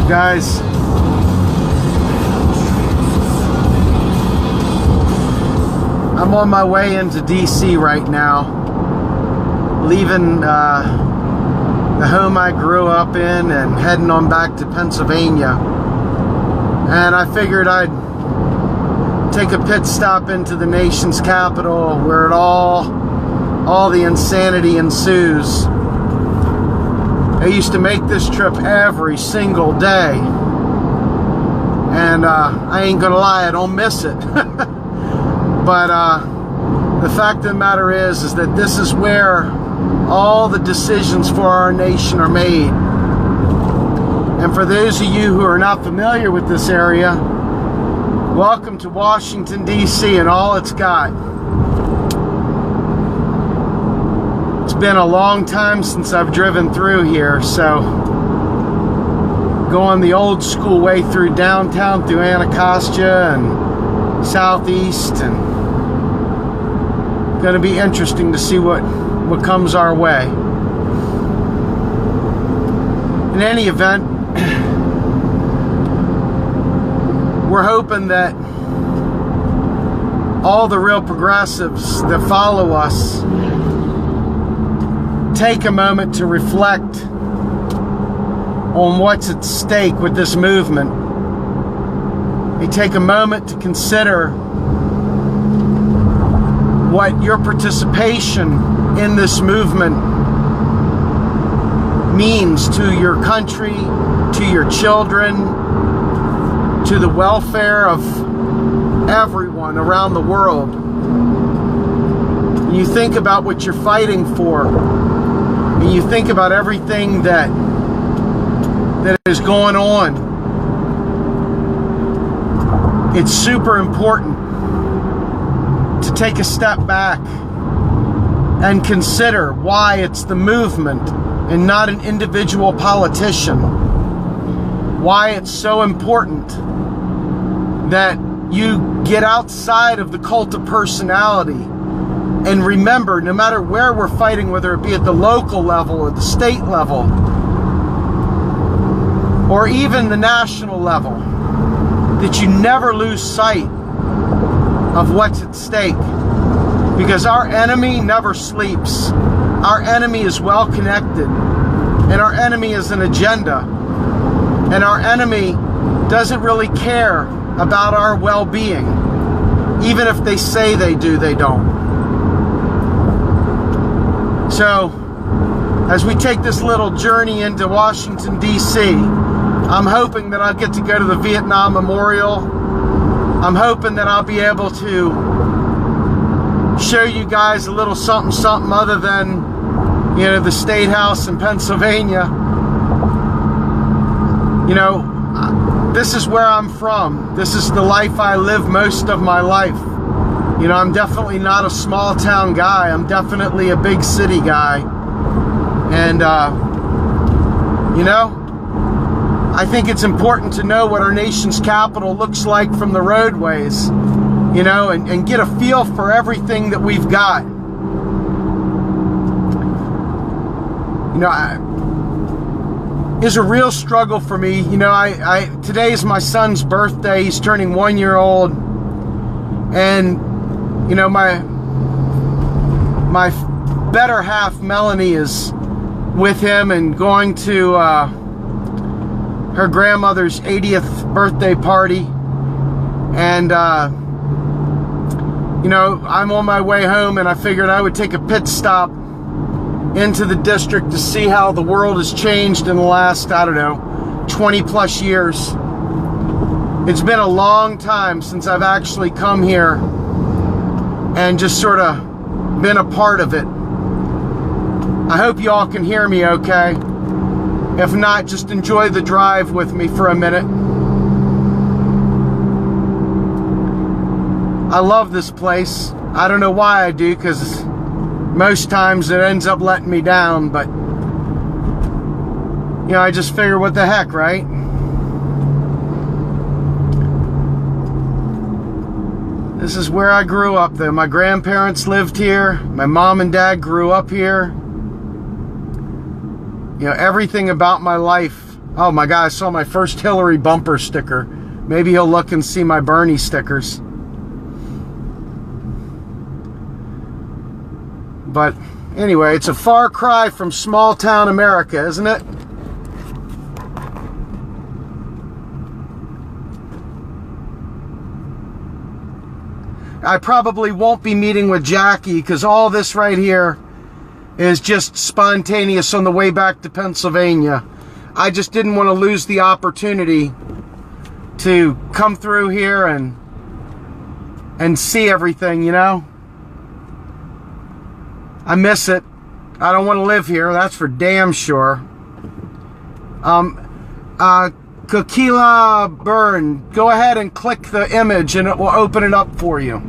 Guys, I'm on my way into DC right now, leaving the home I grew up in and heading on back to Pennsylvania. And I figured I'd take a pit stop into the nation's capital where all the insanity ensues. I used to make this trip every single day, and I ain't gonna lie, I don't miss it. But the fact of the matter is that this is where all the decisions for our nation are made. And for those of you who are not familiar with this area, welcome to Washington, D.C. and all it's got. It's been a long time since I've driven through here, so going the old school way through downtown, through Anacostia and southeast, and going to be interesting to see what comes our way. In any event, we're hoping that all the real progressives that follow us take a moment to reflect on what's at stake with this movement. They take a moment to consider what your participation in this movement means to your country, to your children, to the welfare of everyone around the world. You think about what you're fighting for, and you think about everything that is going on. It's super important to take a step back and consider why it's the movement and not an individual politician. Why it's so important that you get outside of the cult of personality and remember, no matter where we're fighting, whether it be at the local level or the state level or even the national level, that you never lose sight of what's at stake. Because our enemy never sleeps. Our enemy is well connected, and our enemy is an agenda, and our enemy doesn't really care about our well-being. Even if they say they do, they don't. So, as we take this little journey into Washington, D.C., I'm hoping that I'll get to go to the Vietnam Memorial. I'm hoping that I'll be able to show you guys a little something other than, you know, the State House in Pennsylvania. You know, this is where I'm from. This is the life I live most of my life. You know, I'm definitely not a small town guy. I'm definitely a big city guy. And, you know, I think it's important to know what our nation's capital looks like from the roadways, you know, and get a feel for everything that we've got. You know, it's a real struggle for me. You know, today is my son's birthday. He's turning 1 year old. And, you know, my better half, Melanie, is with him and going to her grandmother's 80th birthday party. And, you know, I'm on my way home, and I figured I would take a pit stop into the district to see how the world has changed in the last, I don't know, 20 plus years. It's been a long time since I've actually come here and just sort of been a part of it. I hope you all can hear me okay. If not, just enjoy the drive with me for a minute. I love this place. I don't know why I do, because most times it ends up letting me down, but you know, I just figure, what the heck, right? This is where I grew up, though. My grandparents lived here. My mom and dad grew up here. You know, everything about my life Oh my God, I saw my first Hillary bumper sticker. Maybe he'll look and see my Bernie stickers. But anyway, it's a far cry from small town America, isn't it? I probably won't be meeting with Jackie because all this right here is just spontaneous on the way back to Pennsylvania. I just didn't want to lose the opportunity to come through here and see everything, you know? I miss it. I don't want to live here, that's for damn sure. Kokila Byrne, go ahead and click the image and it will open it up for you.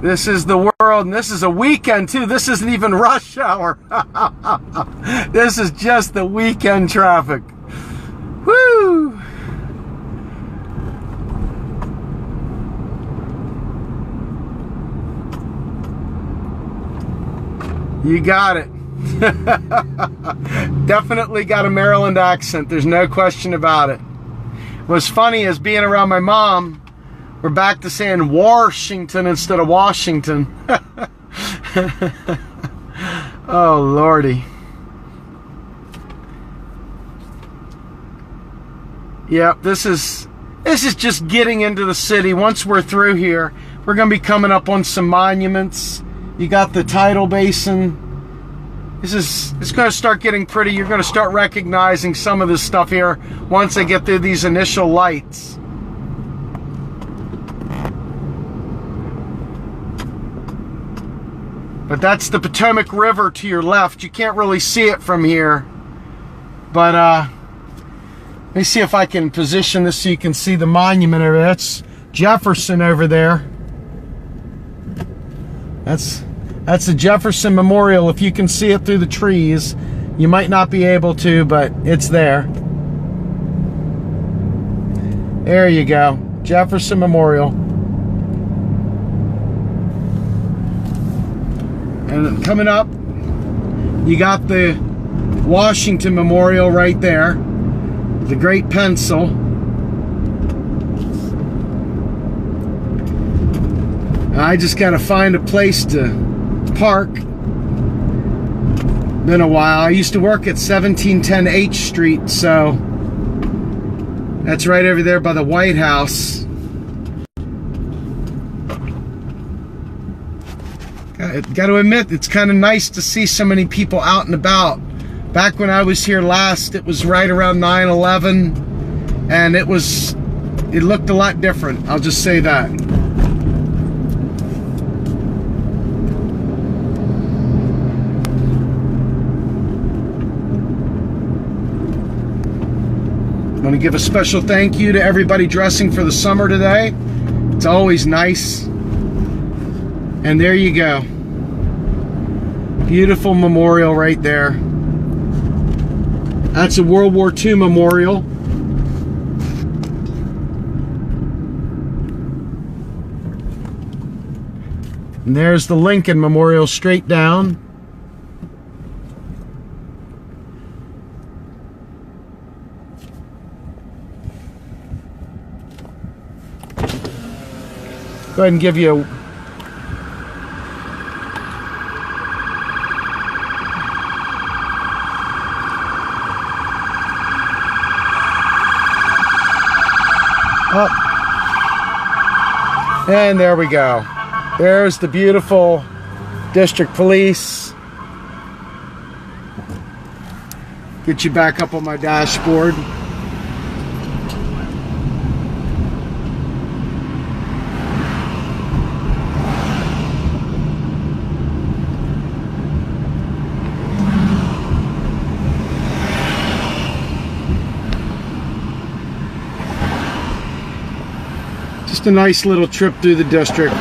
This is the world, and this is a weekend too. This isn't even rush hour. This is just the weekend traffic. Woo! You got it. Definitely got a Maryland accent. There's no question about it. What's funny is being around my mom, we're back to saying Washington instead of Washington. Oh, Lordy. Yep, this is just getting into the city. Once we're through here, we're going to be coming up on some monuments. You got the tidal basin. It's going to start getting pretty. You're going to start recognizing some of this stuff here once I get through these initial lights. But that's the Potomac River to your left. You can't really see it from here. But let me see if I can position this so you can see the monument over there. That's Jefferson over there. That's the Jefferson Memorial. If you can see it through the trees, you might not be able to, but it's there. There you go, Jefferson Memorial. And then coming up, you got the Washington Memorial right there, the Great Pencil. I just gotta find a place to park. Been a while. I used to work at 1710 H Street, so that's right over there by the White House. Got to admit, it's kind of nice to see so many people out and about. Back when I was here last, it was right around 9/11, and it looked a lot different. I'll just say that. I want to give a special thank you to everybody dressing for the summer today. It's always nice. And there you go. Beautiful memorial right there. That's a World War II memorial. And there's the Lincoln Memorial straight down. Go ahead and give you a up. And there we go. There's the beautiful District Police. Get you back up on my dashboard. Just a nice little trip through the district.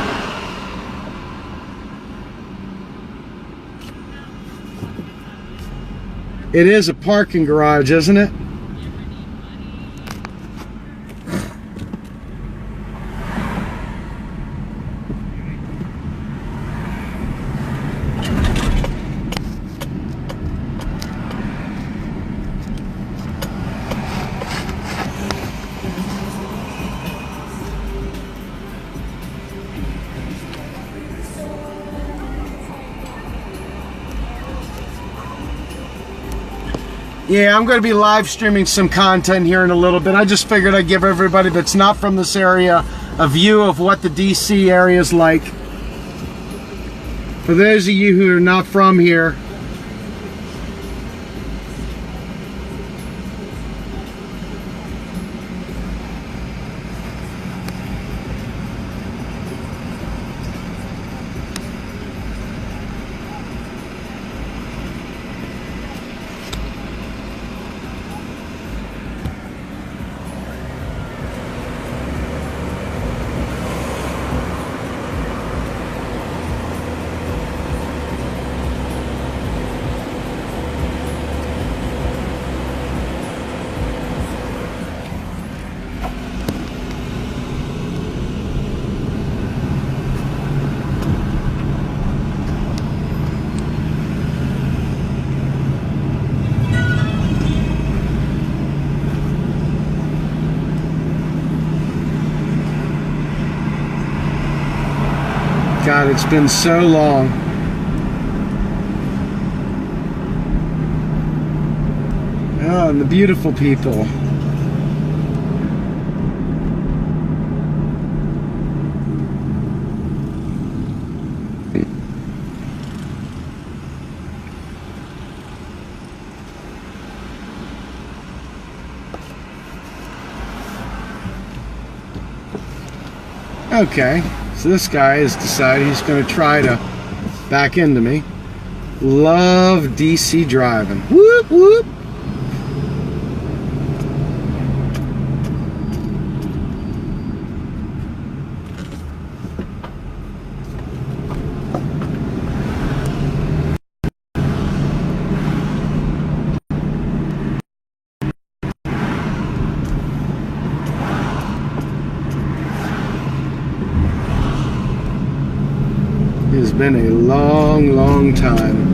It is a parking garage, isn't it? Yeah, I'm going to be live streaming some content here in a little bit. I just figured I'd give everybody that's not from this area a view of what the DC area is like. For those of you who are not from here, God, it's been so long. Oh, and the beautiful people. Okay. So this guy has decided he's going to try to back into me. Love DC driving. Whoop, whoop. It has been a long, long time.